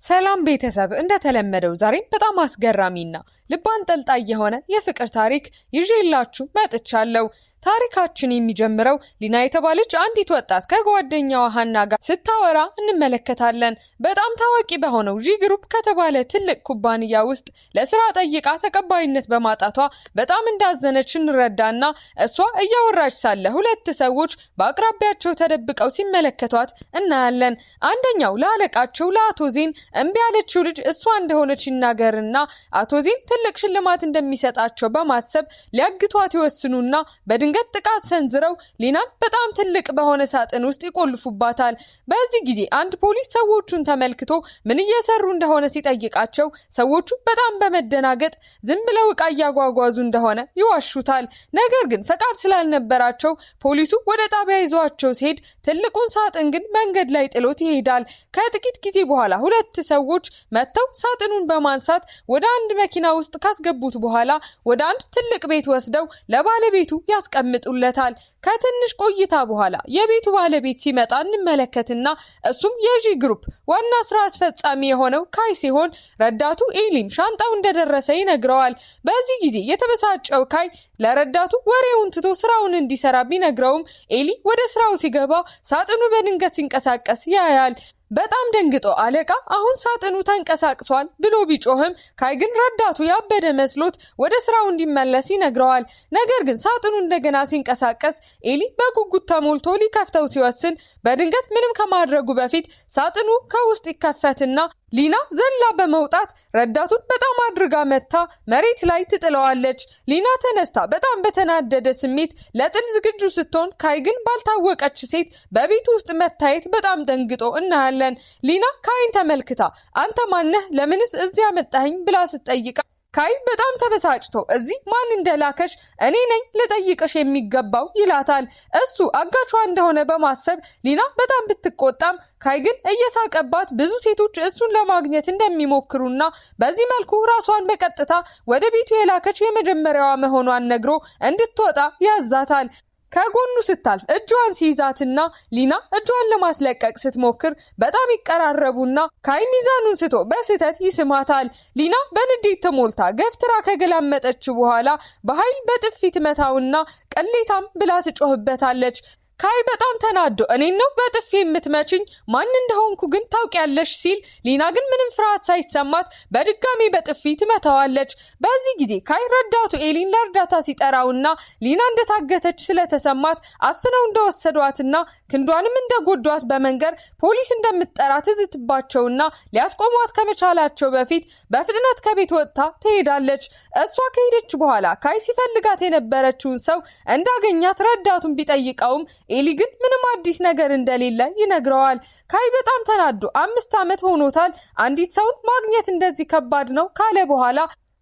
ሰላም ቤተሰብ እንደተለመደው ዛሬም በጣም አስገራሚና ልብ አንጠልጣይ የሆነ የፍቅር ታሪክ ይዤላችሁ መጥቻለሁ። ታሪካችን የሚጀምረው ሊና የተባለች አንዲት ወጣት ከጓደኛዋ ሀና ጋር ስታወራ እንመለከታለን። በጣም ታዋቂ በሆነው ጂ ግሩፕ ከተባለ ትልቅ ኩባንያ ውስጥ ለስራ ጠይቃ ተቀባይነት በማጣቷ በጣም እንዳዘነች እንረዳና እሷ እያወራች ሳለ ሁለት ሰዎች በአቅራቢያቸው ተደብቀው ሲመለከቷት እናያለን። አንደኛው ለአለቃቸው ለአቶ ዜን እምቢ ያለችው ልጅ እሷ እንደሆነች ይናገርና አቶ ዜን ትልቅ ሽልማት እንደሚሰጣቸው በማሰብ ሊያግቷት ይወስኑና በድንገት ጥቃት ሰንዝረው ሊናን በጣም ትልቅ በሆነ ሳጥን ውስጥ ይቆልፉባታል። በዚህ ጊዜ አንድ ፖሊስ ሰዎቹን ተመልክቶ ምን እየሰሩ እንደሆነ ሲጠይቃቸው ሰዎቹ በጣም በመደናገጥ ዝም ብለው ዕቃ እያጓጓዙ እንደሆነ ይዋሹታል። ነገር ግን ፈቃድ ስላልነበራቸው ፖሊሱ ወደ ጣቢያ ይዟቸው ሲሄድ ትልቁን ሳጥን ግን መንገድ ላይ ጥሎት ይሄዳል። ከጥቂት ጊዜ በኋላ ሁለት ሰዎች መጥተው ሳጥኑን በማንሳት ወደ አንድ መኪና ውስጥ ካስገቡት በኋላ ወደ አንድ ትልቅ ቤት ወስደው ለባለቤቱ ያስቀምጡለታል። ከትንሽ ቆይታ በኋላ የቤቱ ባለቤት ሲመጣ እንመለከትና እሱም የጂ ግሩፕ ዋና ስራ አስፈጻሚ የሆነው ካይ ሲሆን ረዳቱ ኤሊም ሻንጣው እንደደረሰ ይነግረዋል። በዚህ ጊዜ የተበሳጨው ካይ ለረዳቱ ወሬውን ትቶ ስራውን እንዲሰራ ቢነግረውም ኤሊ ወደ ስራው ሲገባ ሳጥኑ በድንገት ሲንቀሳቀስ ያያል። በጣም ደንግጦ አለቃ አሁን ሳጥኑ ተንቀሳቅሷል ብሎ ቢጮህም ካይ ግን ረዳቱ ያበደ መስሎት ወደ ስራው እንዲመለስ ይነግረዋል። ነገር ግን ሳጥኑ እንደገና ሲንቀሳቀስ ኤሊ በጉጉት ተሞልቶ ሊከፍተው ሲወስን በድንገት ምንም ከማድረጉ በፊት ሳጥኑ ከውስጥ ይከፈትና ሊና ዘላ በመውጣት ረዳቱን በጣም አድርጋ መታ መሬት ላይ ትጥለዋለች። ሊና ተነስታ በጣም በተናደደ ስሜት ለጥል ዝግጁ ስትሆን ካይ ግን ባልታወቀች ሴት በቤቱ ውስጥ መታየት በጣም ደንግጦ እናያለን። ሊና ካይን ተመልክታ አንተ ማነህ? ለምንስ እዚያ መጣኸኝ? ብላ ስትጠይቃ ካይ በጣም ተበሳጭቶ እዚህ ማን እንደላከሽ እኔ ነኝ ልጠይቅሽ የሚገባው ይላታል። እሱ አጋቿ እንደሆነ በማሰብ ሊና በጣም ብትቆጣም ካይ ግን እየሳቀባት ብዙ ሴቶች እሱን ለማግኘት እንደሚሞክሩና በዚህ መልኩ ራሷን በቀጥታ ወደ ቤቱ የላከች የመጀመሪያዋ መሆኗን ነግሮ እንድትወጣ ያዛታል። ከጎኑ ስታልፍ እጇን ሲይዛትና ሊና እጇን ለማስለቀቅ ስትሞክር በጣም ይቀራረቡና ካይ ሚዛኑን ስቶ በስህተት ይስማታል። ሊና በንዴት ተሞልታ ገፍትራ ከገላመጠችው በኋላ በኃይል በጥፊ ትመታውና ቅሌታም ብላ ትጮህበታለች። ካይ በጣም ተናዶ እኔን ነው በጥፊ የምትመችኝ? ማን እንደሆንኩ ግን ታውቂያለሽ ሲል ሊና ግን ምንም ፍርሃት ሳይሰማት በድጋሚ በጥፊ ትመታዋለች። በዚህ ጊዜ ካይ ረዳቱ ኤሊን ለእርዳታ ሲጠራውና ሊና እንደታገተች ስለተሰማት አፍነው እንደወሰዷትና ክንዷንም እንደጎዷት በመንገር ፖሊስ እንደምትጠራ ትዝትባቸውና ሊያስቆሟት ከመቻላቸው በፊት በፍጥነት ከቤት ወጥታ ትሄዳለች። እሷ ከሄደች በኋላ ካይ ሲፈልጋት የነበረችውን ሰው እንዳገኛት ረዳቱን ቢጠይቀውም ኤሊ ግን ምንም አዲስ ነገር እንደሌለ ይነግረዋል። ካይ በጣም ተናዶ 5 ዓመት ሆኖታል አንዲት ሰውን ማግኘት እንደዚህ ከባድ ነው ካለ በኋላ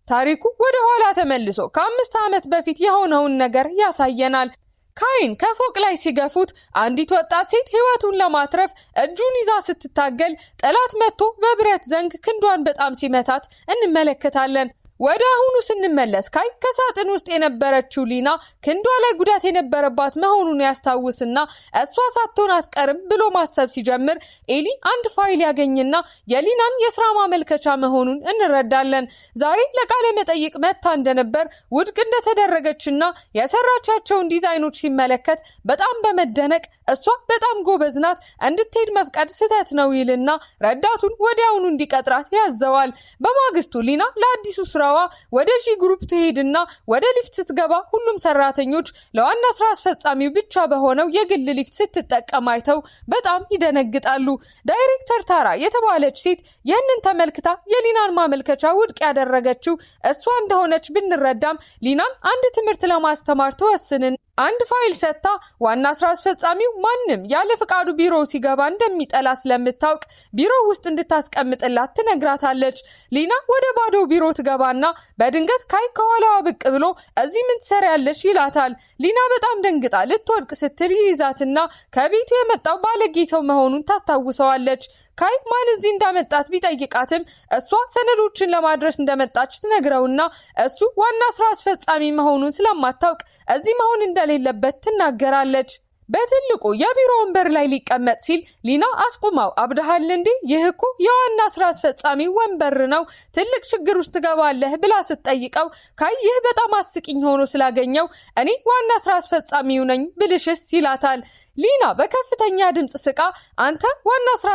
ታሪኩ ወደ ኋላ ተመልሶ ከ5 ዓመት በፊት የሆነውን ነገር ያሳየናል። ካይን ከፎቅ ላይ ሲገፉት አንዲት ወጣት ሴት ህይወቱን ለማትረፍ እጁን ይዛ ስትታገል ጠላት መጥቶ በብረት ዘንግ ክንዷን በጣም ሲመታት እንመለከታለን። ወደ አሁኑ ስንመለስ ካይ ከሳጥን ውስጥ የነበረችው ሊና ክንዷ ላይ ጉዳት የነበረባት መሆኑን ያስታውስና እሷ ሳትሆን አትቀርም ብሎ ማሰብ ሲጀምር ኤሊ አንድ ፋይል ያገኝና የሊናን የስራ ማመልከቻ መሆኑን እንረዳለን። ዛሬ ለቃለ መጠይቅ መታ እንደነበር ውድቅ እንደተደረገችና የሰራቻቸውን ዲዛይኖች ሲመለከት በጣም በመደነቅ እሷ በጣም ጎበዝ ናት እንድትሄድ መፍቀድ ስህተት ነው ይልና ረዳቱን ወዲያውኑ እንዲቀጥራት ያዘዋል። በማግስቱ ሊና ለአዲሱ ስራ ወደ ጂ ግሩፕ ትሄድና ወደ ሊፍት ስትገባ ሁሉም ሰራተኞች ለዋና ስራ አስፈጻሚው ብቻ በሆነው የግል ሊፍት ስትጠቀም አይተው በጣም ይደነግጣሉ። ዳይሬክተር ታራ የተባለች ሴት ይህንን ተመልክታ የሊናን ማመልከቻ ውድቅ ያደረገችው እሷ እንደሆነች ብንረዳም ሊናን አንድ ትምህርት ለማስተማር ተወስንን አንድ ፋይል ሰጥታ ዋና ስራ አስፈጻሚው ማንም ያለ ፍቃዱ ቢሮ ሲገባ እንደሚጠላ ስለምታውቅ ቢሮ ውስጥ እንድታስቀምጥላት ትነግራታለች። ሊና ወደ ባዶ ቢሮ ትገባና በድንገት ካይ ከኋላዋ ብቅ ብሎ እዚህ ምን ትሰሪያለሽ ይላታል። ሊና በጣም ደንግጣ ልትወድቅ ስትል ይይዛትና ከቤቱ የመጣው ባለጌታው መሆኑን ታስታውሰዋለች። ካይ ማን እዚህ እንዳመጣት ቢጠይቃትም እሷ ሰነዶችን ለማድረስ እንደመጣች ትነግረውና እሱ ዋና ስራ አስፈጻሚ መሆኑን ስለማታውቅ እዚህ መሆን እንደሌለበት ትናገራለች። በትልቁ የቢሮ ወንበር ላይ ሊቀመጥ ሲል ሊና አስቁማው አብደሃል እንዴ? ይህ እኮ የዋና ስራ አስፈጻሚ ወንበር ነው፣ ትልቅ ችግር ውስጥ ትገባለህ ብላ ስትጠይቀው ካይ ይህ በጣም አስቂኝ ሆኖ ስላገኘው እኔ ዋና ስራ አስፈጻሚው ነኝ ብልሽስ ይላታል። ሊና በከፍተኛ ድምጽ ስቃ አንተ ዋና ስራ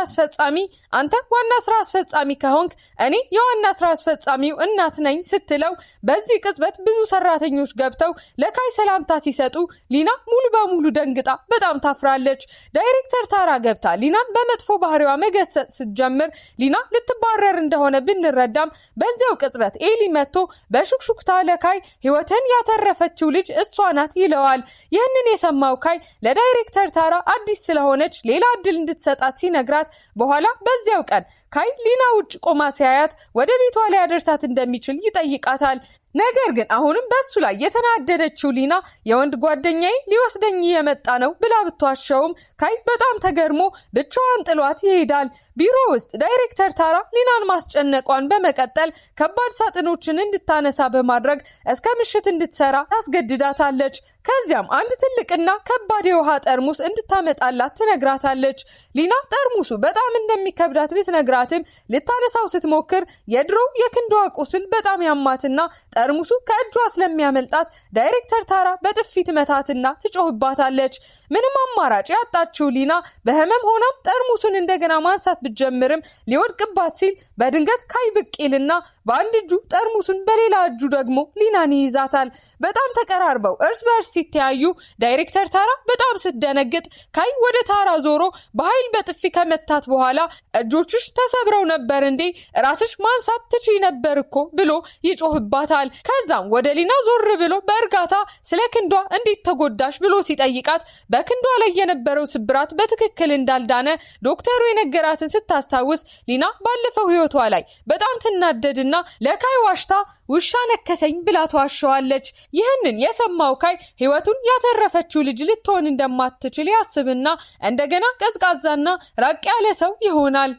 አስፈጻሚ ከሆንክ እኔ የዋና ስራ አስፈጻሚው እናት ነኝ ስትለው በዚህ ቅጽበት ብዙ ሰራተኞች ገብተው ለካይ ሰላምታ ሲሰጡ ሊና ሙሉ በሙሉ ደንግጣ በጣም ታፍራለች። ዳይሬክተር ታራ ገብታ ሊናን በመጥፎ ባህሪዋ መገሰጽ ስትጀምር ሊና ልትባረር እንደሆነ ብንረዳም በዚያው ቅጽበት ኤሊ መጥቶ በሹክሹክታ ለካይ ህይወትን ያተረፈችው ልጅ እሷ ናት ይለዋል። ይህንን የሰማው ካይ ለዳይሬክተር ታራ አዲስ ስለሆነች ሌላ እድል እንድትሰጣት ሲነግራት በኋላ በዚያው ቀን ካይ ሊና ውጭ ቆማ ሲያያት ወደ ቤቷ ላይ ያደርሳት እንደሚችል ይጠይቃታል። ነገር ግን አሁንም በሱ ላይ የተናደደችው ሊና የወንድ ጓደኛዬ ሊወስደኝ የመጣ ነው ብላ ብትዋሸውም ካይ በጣም ተገርሞ ብቻዋን ጥሏት ይሄዳል። ቢሮ ውስጥ ዳይሬክተር ታራ ሊናን ማስጨነቋን በመቀጠል ከባድ ሳጥኖችን እንድታነሳ በማድረግ እስከ ምሽት እንድትሰራ ታስገድዳታለች። ከዚያም አንድ ትልቅና ከባድ የውሃ ጠርሙስ እንድታመጣላት ትነግራታለች። ሊና ጠርሙሱ በጣም እንደሚከብዳት ብትነግራትም ልታነሳው ስትሞክር የድሮ የክንዷ ቁስል በጣም ያማትና ጠርሙሱ ከእጇ ስለሚያመልጣት ዳይሬክተር ታራ በጥፊት መታትና ትጮህባታለች። ምንም አማራጭ ያጣችው ሊና በህመም ሆናም ጠርሙሱን እንደገና ማንሳት ብትጀምርም ሊወድቅባት ሲል በድንገት ካይ ብቅ ይልና በአንድ እጁ ጠርሙሱን በሌላ እጁ ደግሞ ሊናን ይይዛታል። በጣም ተቀራርበው እርስ በርስ ሲተያዩ ዳይሬክተር ታራ በጣም ስትደነግጥ ካይ ወደ ታራ ዞሮ በኃይል በጥፊ ከመታት በኋላ እጆችሽ ተሰብረው ነበር እንዴ? ራስሽ ማንሳት ትችይ ነበር እኮ ብሎ ይጮህባታል። ከዛም ወደ ሊና ዞር ብሎ በእርጋታ ስለ ክንዷ እንዴት ተጎዳሽ ብሎ ሲጠይቃት በክንዷ ላይ የነበረው ስብራት በትክክል እንዳልዳነ ዶክተሩ የነገራትን ስታስታውስ ሊና ባለፈው ህይወቷ ላይ በጣም ትናደድና ለካይ ዋሽታ ውሻ ነከሰኝ ብላ ተዋሸዋለች። ይህንን የሰማው ካይ ህይወቱን ያተረፈችው ልጅ ልትሆን እንደማትችል ያስብና እንደገና ቀዝቃዛና ራቅ ያለ ሰው ይሆናል።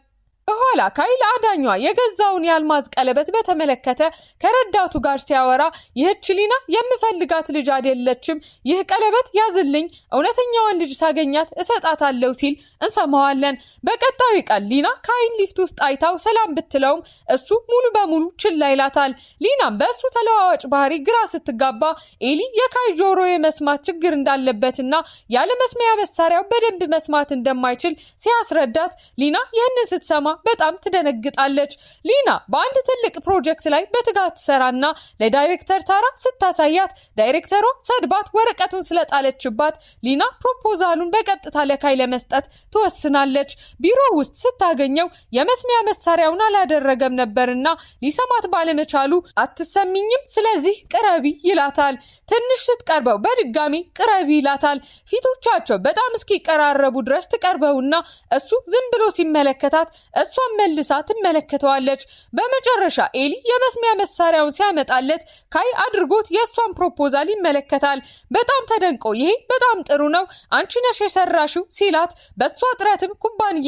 በኋላ ካይ ለአዳኟ የገዛውን የአልማዝ ቀለበት በተመለከተ ከረዳቱ ጋር ሲያወራ ይህች ሊና የምፈልጋት ልጅ አይደለችም፣ ይህ ቀለበት ያዝልኝ፣ እውነተኛዋን ልጅ ሳገኛት እሰጣታለሁ ሲል እንሰማዋለን። በቀጣዩ ቀን ሊና ካይን ሊፍት ውስጥ አይታው ሰላም ብትለውም እሱ ሙሉ በሙሉ ችላ ይላታል። ሊናም በእሱ ተለዋዋጭ ባህሪ ግራ ስትጋባ ኤሊ የካይ ጆሮ የመስማት ችግር እንዳለበትና ያለ መስሚያ መሳሪያው በደንብ መስማት እንደማይችል ሲያስረዳት ሊና ይህንን ስትሰማ በጣም ትደነግጣለች። ሊና በአንድ ትልቅ ፕሮጀክት ላይ በትጋት ትሰራና ለዳይሬክተር ታራ ስታሳያት ዳይሬክተሯ ሰድባት ወረቀቱን ስለጣለችባት ሊና ፕሮፖዛሉን በቀጥታ ለካይ ለመስጠት ትወስናለች። ቢሮ ውስጥ ስታገኘው የመስሚያ መሳሪያውን አላደረገም ነበርና ሊሰማት ባለመቻሉ አትሰሚኝም፣ ስለዚህ ቅረቢ ይላታል። ትንሽ ስትቀርበው በድጋሚ ቅረቢ ይላታል። ፊቶቻቸው በጣም እስኪቀራረቡ ድረስ ትቀርበውና እሱ ዝም ብሎ ሲመለከታት እሷን መልሳ ትመለከተዋለች። በመጨረሻ ኤሊ የመስሚያ መሳሪያውን ሲያመጣለት ካይ አድርጎት የእሷን ፕሮፖዛል ይመለከታል። በጣም ተደንቆ ይሄ በጣም ጥሩ ነው፣ አንቺ ነሽ የሰራሽው ሲላት በእሷ ጥረትም ኩባንያውን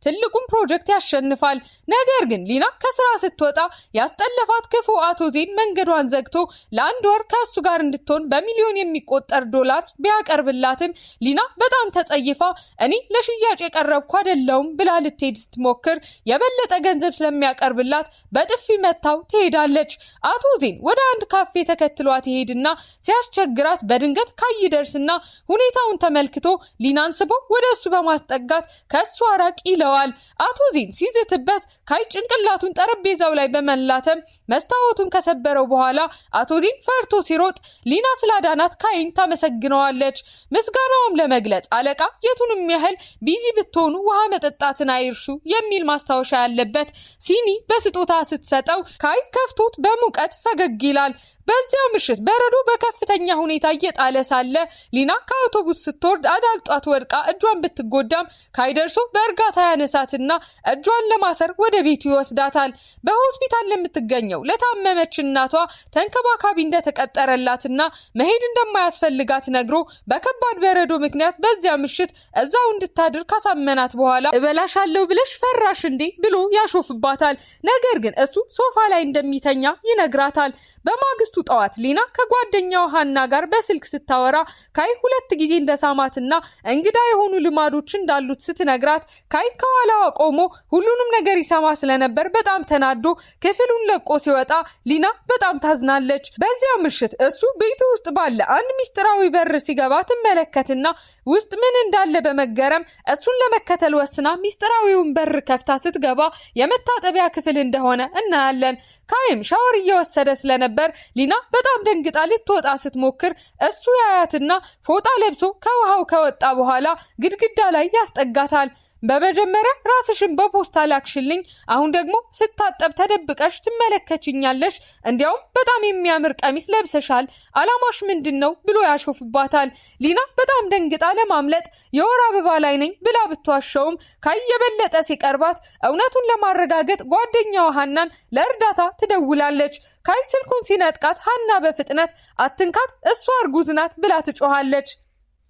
ትልቁን ፕሮጀክት ያሸንፋል። ነገር ግን ሊና ከስራ ስትወጣ ያስጠለፋት ክፉ አቶ ዜን መንገዷን ዘግቶ ለአንድ ወር ከእሱ ጋር እንድትሆን በሚሊዮን የሚቆጠር ዶላር ቢያቀርብላትም ሊና በጣም ተጸይፋ እኔ ለሽያጭ የቀረብኩ አይደለሁም ብላ ልትሄድ ስትሞክር የበለጠ ገንዘብ ስለሚያቀርብላት በጥፊ መታው ትሄዳለች። አቶ ዜን ወደ አንድ ካፌ ተከትሏት ይሄድና ሲያስቸግራት በድንገት ካይ ይደርስና ሁኔታውን ተመልክቶ ሊናን ስቦ ወደ እሱ በማስጠጋት ከእሱ አራቅ ይለዋል። አቶ ዜን ሲዝትበት ካይ ጭንቅላቱን ጠረጴዛው ላይ በመላተም መስታወቱን ከሰበረው በኋላ አቶ ዜን ፈርቶ ሲሮጥ ሊና ስላዳናት ካይን ታመሰግነዋለች። ምስጋናውም ለመግለጽ አለቃ የቱንም ያህል ቢዚ ብትሆኑ ውሃ መጠጣትን አይርሱ የሚል ማስታወሻ ያለበት ሲኒ በስጦታ ስትሰጠው ካይ ከፍቶት በሙቀት ፈገግ ይላል። በዚያው ምሽት በረዶ በከፍተኛ ሁኔታ እየጣለ ሳለ ሊና ከአውቶቡስ ስትወርድ አዳልጧት ወድቃ እጇን ብትጎዳም ካይ ደርሶ በእርጋታ ያነሳትና እጇን ለማሰር ወደ ቤቱ ይወስዳታል። በሆስፒታል ለምትገኘው ለታመመች እናቷ ተንከባካቢ እንደተቀጠረላትና መሄድ እንደማያስፈልጋት ነግሮ በከባድ በረዶ ምክንያት በዚያ ምሽት እዛው እንድታድር ካሳመናት በኋላ እበላሻለሁ ብለሽ ፈራሽ እንዴ ብሎ ያሾፍባታል። ነገር ግን እሱ ሶፋ ላይ እንደሚተኛ ይነግራታል። በማግስቱ በማግስቱ ጠዋት ሊና ከጓደኛው ሃና ጋር በስልክ ስታወራ ካይ 2 ጊዜ እንደሳማትና እንግዳ የሆኑ ልማዶች እንዳሉት ስትነግራት ካይ ከኋላዋ ቆሞ ሁሉንም ነገር ይሰማ ስለነበር በጣም ተናዶ ክፍሉን ለቆ ሲወጣ ሊና በጣም ታዝናለች። በዚያው ምሽት እሱ ቤቱ ውስጥ ባለ አንድ ሚስጥራዊ በር ሲገባ ትመለከትና ውስጥ ምን እንዳለ በመገረም እሱን ለመከተል ወስና ሚስጥራዊውን በር ከፍታ ስትገባ የመታጠቢያ ክፍል እንደሆነ እናያለን። ካይም ሻወር እየወሰደ ስለነበር ሊና በጣም ደንግጣ ልትወጣ ስትሞክር እሱ ያያትና ፎጣ ለብሶ ከውሃው ከወጣ በኋላ ግድግዳ ላይ ያስጠጋታል። በመጀመሪያ ራስሽን በፖስታ ላክሽልኝ፣ አሁን ደግሞ ስታጠብ ተደብቀሽ ትመለከችኛለሽ፣ እንዲያውም በጣም የሚያምር ቀሚስ ለብሰሻል፣ አላማሽ ምንድነው ብሎ ያሾፍባታል። ሊና በጣም ደንግጣ ለማምለጥ የወር አበባ ላይ ነኝ ብላ ብትዋሸውም ካይ የበለጠ ሲቀርባት እውነቱን ለማረጋገጥ ጓደኛዋ ሃናን ለእርዳታ ትደውላለች። ካይ ስልኩን ሲነጥቃት ሃና በፍጥነት አትንካት፣ እሷ እርጉዝ ናት ብላ ትጮሃለች።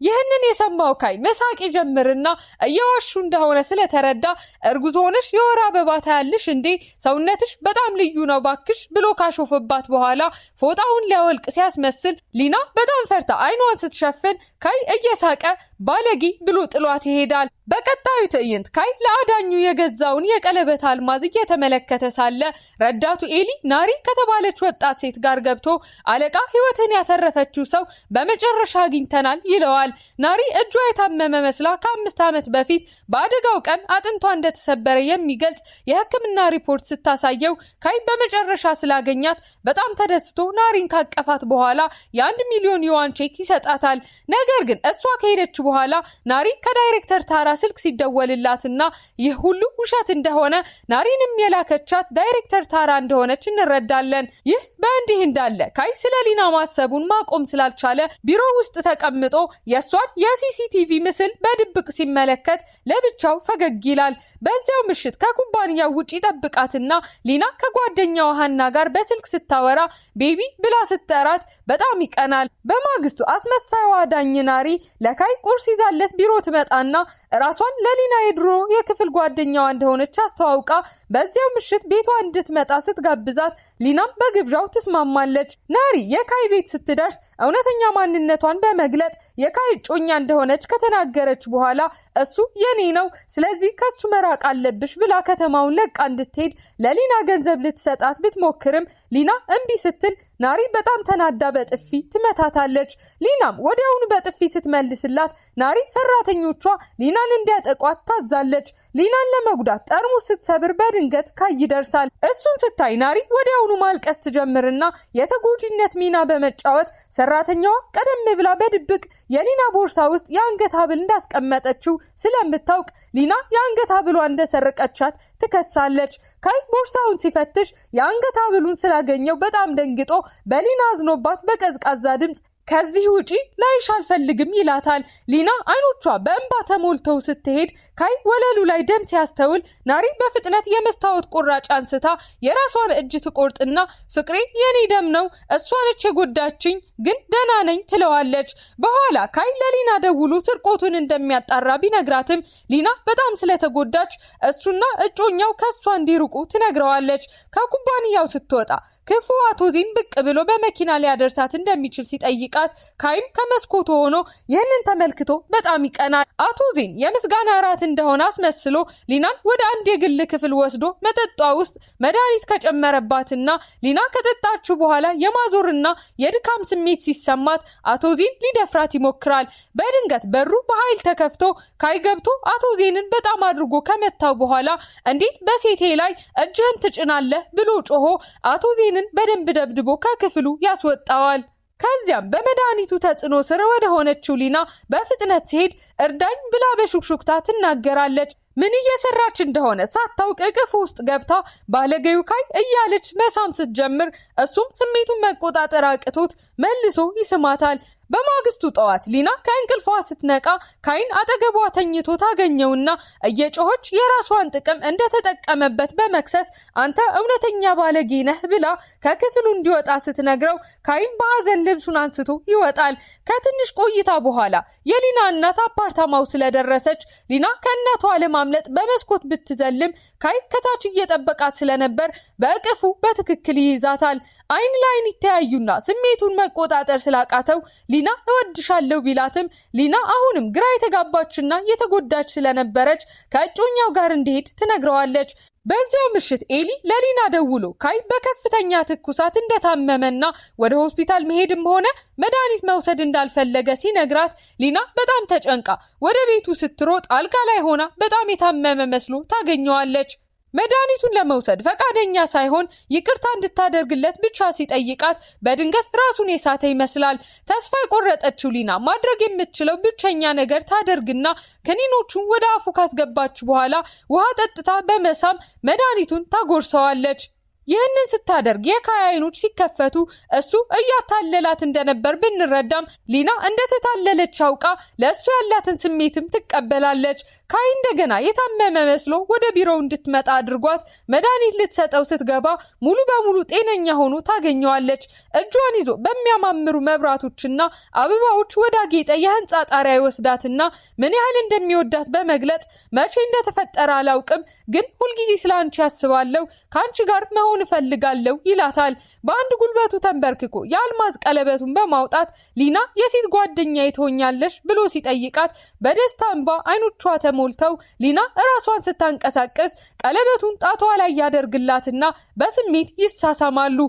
ይህንን የሰማው ካይ መሳቅ ጀምርና እየዋሹ እንደሆነ ስለተረዳ እርጉዝ ሆነሽ የወር አበባ ታያለሽ እንዴ? ሰውነትሽ በጣም ልዩ ነው ባክሽ ብሎ ካሾፈባት በኋላ ፎጣውን ሊያወልቅ ሲያስመስል ሊና በጣም ፈርታ አይኗን ስትሸፍን ካይ እየሳቀ ባለጊ ብሎ ጥሏት ይሄዳል። በቀጣዩ ትዕይንት ካይ ለአዳኙ የገዛውን የቀለበት አልማዝ እየተመለከተ ሳለ ረዳቱ ኤሊ ናሪ ከተባለች ወጣት ሴት ጋር ገብቶ አለቃ ህይወትን ያተረፈችው ሰው በመጨረሻ አግኝተናል ይለዋል። ናሪ እጇ የታመመ መስላ ከ5 ዓመት በፊት በአደጋው ቀን አጥንቷ እንደተሰበረ የሚገልጽ የሕክምና ሪፖርት ስታሳየው ካይ በመጨረሻ ስላገኛት በጣም ተደስቶ ናሪን ካቀፋት በኋላ የ1 ሚሊዮን ዩዋን ቼክ ይሰጣታል። ነገር ግን እሷ ከሄደች በኋላ ናሪ ከዳይሬክተር ታራ ስልክ ሲደወልላትና ይህ ሁሉ ውሸት እንደሆነ ናሪንም የላከቻት ዳይሬክተር ታራ እንደሆነች እንረዳለን። ይህ በእንዲህ እንዳለ ካይ ስለ ሊና ማሰቡን ማቆም ስላልቻለ ቢሮ ውስጥ ተቀምጦ የሷን የሲሲቲቪ ምስል በድብቅ ሲመለከት ለብቻው ፈገግ ይላል። በዚያው ምሽት ከኩባንያው ውጪ ጠብቃትና ሊና ከጓደኛዋ ሃና ጋር በስልክ ስታወራ ቤቢ ብላ ስትጠራት በጣም ይቀናል። በማግስቱ አስመሳይዋ ዳኝ ናሪ ለካይ ቁርስ ይዛለት ቢሮ ትመጣና ራሷን ለሊና የድሮ የክፍል ጓደኛዋ እንደሆነች አስተዋውቃ በዚያው ምሽት ቤቷ እንድትመጣ ስትጋብዛት ሊናም በግብዣው ትስማማለች። ናሪ የካይ ቤት ስትደርስ እውነተኛ ማንነቷን በመግለጥ የካይ እጮኛ እንደሆነች ከተናገረች በኋላ እሱ የኔ ነው፣ ስለዚህ ከሱ መራቅ አለብሽ ብላ ከተማውን ለቃ እንድትሄድ ለሊና ገንዘብ ልትሰጣት ብትሞክርም ሊና እምቢ ስትል ናሪ በጣም ተናዳ በጥፊ ትመታታለች። ሊናም ወዲያውኑ በጥፊ ስትመልስላት ናሪ ሰራተኞቿ ሊናን እንዲያጠቋት ታዛለች። ሊናን ለመጉዳት ጠርሙስ ስትሰብር በድንገት ካይ ይደርሳል። እሱን ስታይ ናሪ ወዲያውኑ ማልቀስ ትጀምርና የተጎጂነት ሚና በመጫወት ሰራተኛዋ ቀደም ብላ በድብቅ የሊና ቦርሳ ውስጥ የአንገት ሐብል እንዳስቀመጠችው ስለምታውቅ ሊና የአንገት ሐብሏ እንደሰረቀቻት ትከሳለች። ካይ ቦርሳውን ሲፈትሽ የአንገት ሐብሉን ስላገኘው በጣም ደንግጦ በሊና አዝኖባት በቀዝቃዛ ድምጽ ከዚህ ውጪ ላይሽ አልፈልግም ይላታል። ሊና አይኖቿ በእንባ ተሞልተው ስትሄድ ካይ ወለሉ ላይ ደም ሲያስተውል ናሪ በፍጥነት የመስታወት ቁራጭ አንስታ የራሷን እጅ ትቆርጥና ፍቅሬ የኔ ደም ነው፣ እሷ ነች የጎዳችኝ፣ ግን ደህና ነኝ ትለዋለች። በኋላ ካይ ለሊና ደውሎ ስርቆቱን እንደሚያጣራ ቢነግራትም ሊና በጣም ስለተጎዳች እሱና እጮኛው ከሷ እንዲርቁ ትነግረዋለች። ከኩባንያው ስትወጣ ክፉ አቶ ዚን ብቅ ብሎ በመኪና ሊያደርሳት እንደሚችል ሲጠይቃት ካይም ከመስኮቱ ሆኖ ይህንን ተመልክቶ በጣም ይቀናል። አቶ ዚን የምስጋና እራት እንደሆነ አስመስሎ ሊናን ወደ አንድ የግል ክፍል ወስዶ መጠጧ ውስጥ መድኃኒት ከጨመረባትና ሊና ከጠጣችው በኋላ የማዞርና የድካም ስሜት ሲሰማት አቶ ዚን ሊደፍራት ይሞክራል። በድንገት በሩ በኃይል ተከፍቶ ካይ ገብቶ አቶ ዚንን በጣም አድርጎ ከመታው በኋላ እንዴት በሴቴ ላይ እጅህን ትጭናለህ ብሎ ጮሆ አቶ ዚንን በደንብ ደብድቦ ከክፍሉ ያስወጣዋል። ከዚያም በመድኃኒቱ ተጽዕኖ ስር ወደ ሆነችው ሊና በፍጥነት ሲሄድ እርዳኝ ብላ በሹክሹክታ ትናገራለች። ምን እየሰራች እንደሆነ ሳታውቅ እቅፍ ውስጥ ገብታ ባለጌው ካይ እያለች መሳም ስትጀምር እሱም ስሜቱን መቆጣጠር አቅቶት መልሶ ይስማታል። በማግስቱ ጠዋት ሊና ከእንቅልፏ ስትነቃ ካይን አጠገቧ ተኝቶ ታገኘውና እየጮኸች የራሷን ጥቅም እንደተጠቀመበት በመክሰስ አንተ እውነተኛ ባለጌ ነህ ብላ ከክፍሉ እንዲወጣ ስትነግረው ካይን በሐዘን ልብሱን አንስቶ ይወጣል። ከትንሽ ቆይታ በኋላ የሊና እናት አፓርታማው ስለደረሰች ሊና ከእናቷ ለማምለጥ በመስኮት ብትዘልም ካይ ከታች እየጠበቃት ስለነበር በእቅፉ በትክክል ይይዛታል። አይን ላይን ይተያዩና ስሜቱን መቆጣጠር ስላቃተው ሊና እወድሻለሁ ቢላትም ሊና አሁንም ግራ የተጋባችና የተጎዳች ስለነበረች ከእጮኛው ጋር እንዲሄድ ትነግረዋለች። በዚያው ምሽት ኤሊ ለሊና ደውሎ ካይ በከፍተኛ ትኩሳት እንደታመመና ወደ ሆስፒታል መሄድም ሆነ መድኃኒት መውሰድ እንዳልፈለገ ሲነግራት ሊና በጣም ተጨንቃ ወደ ቤቱ ስትሮጥ አልጋ ላይ ሆና በጣም የታመመ መስሎ ታገኘዋለች። መድኃኒቱን ለመውሰድ ፈቃደኛ ሳይሆን ይቅርታ እንድታደርግለት ብቻ ሲጠይቃት በድንገት ራሱን የሳተ ይመስላል። ተስፋ የቆረጠችው ሊና ማድረግ የምትችለው ብቸኛ ነገር ታደርግና ክኒኖቹን ወደ አፉ ካስገባች በኋላ ውሃ ጠጥታ በመሳም መድኃኒቱን ታጎርሰዋለች። ይህንን ስታደርግ የካይ አይኖች ሲከፈቱ እሱ እያታለላት እንደነበር ብንረዳም ሊና እንደተታለለች አውቃ ለእሱ ያላትን ስሜትም ትቀበላለች። ካይ እንደገና የታመመ መስሎ ወደ ቢሮው እንድትመጣ አድርጓት መድኃኒት ልትሰጠው ስትገባ ሙሉ በሙሉ ጤነኛ ሆኖ ታገኘዋለች። እጇን ይዞ በሚያማምሩ መብራቶችና አበባዎች ወዳጌጠ የህንፃ ጣሪያ ይወስዳትና ምን ያህል እንደሚወዳት በመግለጽ መቼ እንደተፈጠረ አላውቅም፣ ግን ሁልጊዜ ስላንቺ ያስባለሁ፣ ከአንቺ ጋር መሆን እፈልጋለሁ ይላታል። በአንድ ጉልበቱ ተንበርክኮ የአልማዝ ቀለበቱን በማውጣት ሊና የሴት ጓደኛዬ ትሆኛለሽ ብሎ ሲጠይቃት በደስታ እንባ አይኖቿ ተሞልተው ሊና እራሷን ስታንቀሳቀስ ቀለበቱን ጣቷ ላይ ያደርግላትና በስሜት ይሳሳማሉ።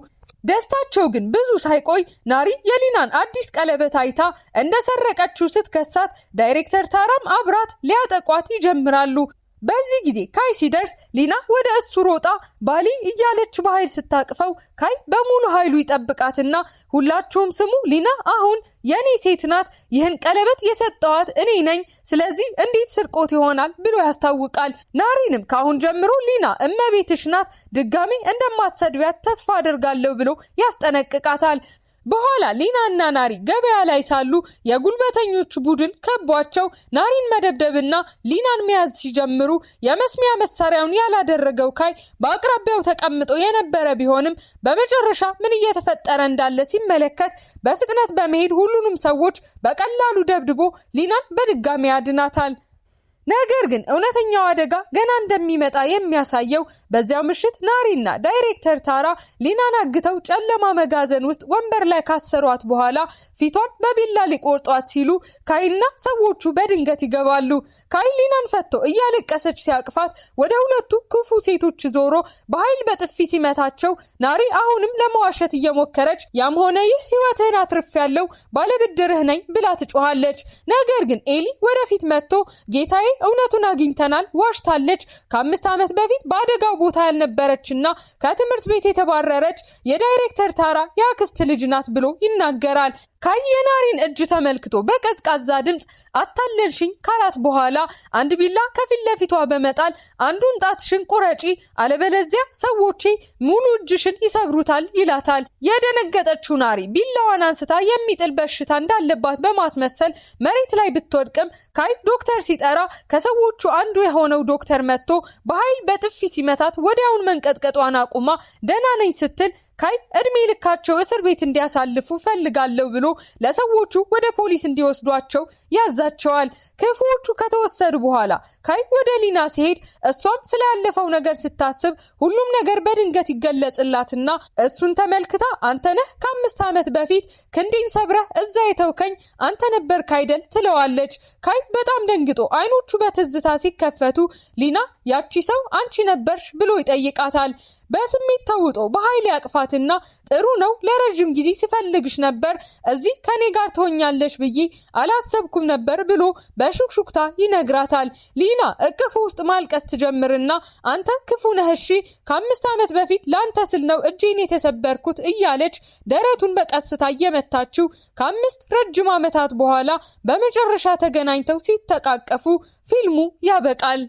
ደስታቸው ግን ብዙ ሳይቆይ ናሪ የሊናን አዲስ ቀለበት አይታ እንደሰረቀችው ስትከሳት ዳይሬክተር ታራም አብራት ሊያጠቋት ይጀምራሉ። በዚህ ጊዜ ካይ ሲደርስ ሊና ወደ እሱ ሮጣ ባሊ እያለች በኃይል ስታቅፈው ካይ በሙሉ ኃይሉ ይጠብቃትና ሁላችሁም ስሙ፣ ሊና አሁን የኔ ሴት ናት፣ ይህን ቀለበት የሰጠዋት እኔ ነኝ፣ ስለዚህ እንዴት ስርቆት ይሆናል ብሎ ያስታውቃል። ናሪንም ካሁን ጀምሮ ሊና እመቤትሽ ናት፣ ድጋሜ እንደማትሰድቢያት ተስፋ አደርጋለሁ ብሎ ያስጠነቅቃታል። በኋላ ሊናና ናሪ ገበያ ላይ ሳሉ የጉልበተኞቹ ቡድን ከቧቸው ናሪን መደብደብና ሊናን መያዝ ሲጀምሩ የመስሚያ መሳሪያውን ያላደረገው ካይ በአቅራቢያው ተቀምጦ የነበረ ቢሆንም በመጨረሻ ምን እየተፈጠረ እንዳለ ሲመለከት በፍጥነት በመሄድ ሁሉንም ሰዎች በቀላሉ ደብድቦ ሊናን በድጋሚ ያድናታል። ነገር ግን እውነተኛው አደጋ ገና እንደሚመጣ የሚያሳየው በዚያው ምሽት ናሪና ዳይሬክተር ታራ ሊናን አግተው ጨለማ መጋዘን ውስጥ ወንበር ላይ ካሰሯት በኋላ ፊቷን በቢላ ሊቆርጧት ሲሉ ካይና ሰዎቹ በድንገት ይገባሉ። ካይ ሊናን ፈቶ እያለቀሰች ሲያቅፋት ወደ ሁለቱ ክፉ ሴቶች ዞሮ በኃይል በጥፊ ሲመታቸው ናሪ አሁንም ለመዋሸት እየሞከረች ያም ሆነ ይህ ህይወትህን አትርፌያለሁ፣ ባለብድርህ ነኝ ብላ ትጮኻለች። ነገር ግን ኤሊ ወደፊት መጥቶ ጌታዬ እውነቱን አግኝተናል፣ ዋሽታለች፣ ከ5 ዓመት በፊት በአደጋው ቦታ ያልነበረችና ከትምህርት ቤት የተባረረች የዳይሬክተር ታራ የአክስት ልጅ ናት ብሎ ይናገራል። ካይ የናሪን እጅ ተመልክቶ በቀዝቃዛ ድምፅ አታለልሽኝ ካላት በኋላ አንድ ቢላ ከፊት ለፊቷ በመጣል አንዱን ጣትሽን ቁረጪ፣ አለበለዚያ ሰዎቼ ሙሉ እጅሽን ይሰብሩታል ይላታል። የደነገጠችው ናሪ ቢላዋን አንስታ የሚጥል በሽታ እንዳለባት በማስመሰል መሬት ላይ ብትወድቅም ካይ ዶክተር ሲጠራ ከሰዎቹ አንዱ የሆነው ዶክተር መጥቶ በኃይል በጥፊ ሲመታት ወዲያውን መንቀጥቀጧን አቁማ ደህና ነኝ ስትል ካይ እድሜ ልካቸው እስር ቤት እንዲያሳልፉ ፈልጋለሁ ብሎ ለሰዎቹ ወደ ፖሊስ እንዲወስዷቸው ያዛቸዋል። ክፉዎቹ ከተወሰዱ በኋላ ካይ ወደ ሊና ሲሄድ እሷም ስላለፈው ነገር ስታስብ ሁሉም ነገር በድንገት ይገለጽላትና እሱን ተመልክታ አንተ ነህ ከ5 ዓመት በፊት ክንዴን ሰብረህ እዛ የተውከኝ አንተ ነበርክ አይደል ትለዋለች። ካይ በጣም ደንግጦ አይኖቹ በትዝታ ሲከፈቱ ሊና ያቺ ሰው አንቺ ነበርሽ ብሎ ይጠይቃታል። በስሜት ተውጦ በኃይል ያቅፋትና ጥሩ ነው፣ ለረጅም ጊዜ ሲፈልግሽ ነበር፣ እዚህ ከኔ ጋር ትሆኛለሽ ብዬ አላሰብኩም ነበር ብሎ በሹክሹክታ ይነግራታል። ሊና እቅፉ ውስጥ ማልቀስ ትጀምርና አንተ ክፉ ነህ፣ እሺ ከ5 ዓመት በፊት ላንተ ስል ነው እጄን የተሰበርኩት እያለች ደረቱን በቀስታ እየመታችው ከ5 ረጅም ዓመታት በኋላ በመጨረሻ ተገናኝተው ሲተቃቀፉ ፊልሙ ያበቃል።